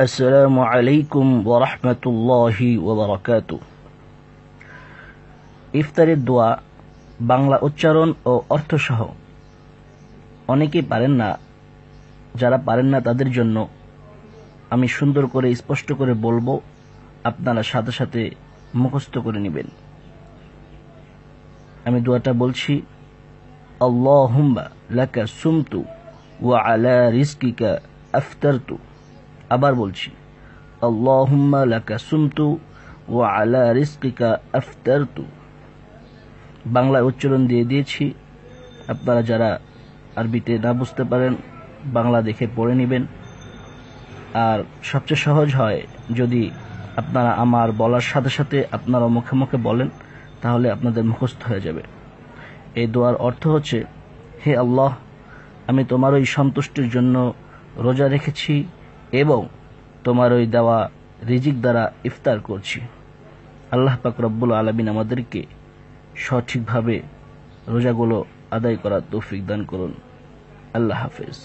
আসসালামু আলাইকুম ওয়া রাহমাতুল্লাহি ওয়া বারাকাতুহু। ইফতারের দোয়া বাংলা উচ্চারণ ও অর্থ সহ। অনেকেই পারেন না, যারা পারেন না তাদের জন্য আমি সুন্দর করে স্পষ্ট করে বলবো, আপনারা সাথে সাথে মুখস্থ করে নেবেন। আমি দোয়াটা বলছি, আল্লাহুম্মা লাকা সুমতু ওয়া আলা রিজকিকা আফতারতু। আবার বলছি, আল্লাহুম্মা লাকা সুমতু ওয়া আলা রিজকিকা আফতারতু। বাংলা উচ্চারণ দিয়ে দিয়েছি। আপনারা যারা আরবিতে না বুঝতে পারেন, বাংলা দেখে পড়ে নেবেন। আর সবচেয়ে সহজ হয় যদি আপনারা আমার বলার সাথে সাথে আপনারা মুখে মুখে বলেন, তাহলে আপনাদের মুখস্থ হয়ে যাবে। এই দোয়ার অর্থ হচ্ছে, হে আল্লাহ, আমি তোমার ওই সন্তুষ্টির জন্য রোজা রেখেছি এবং তোমার ওই দেওয়া রিজিক দ্বারা ইফতার করছি। আল্লাহ পাক রব্বুল আলামিন আমাদেরকে সঠিকভাবে রোজাগুলো আদায় করার তৌফিক দান করুন। আল্লাহ হাফেজ।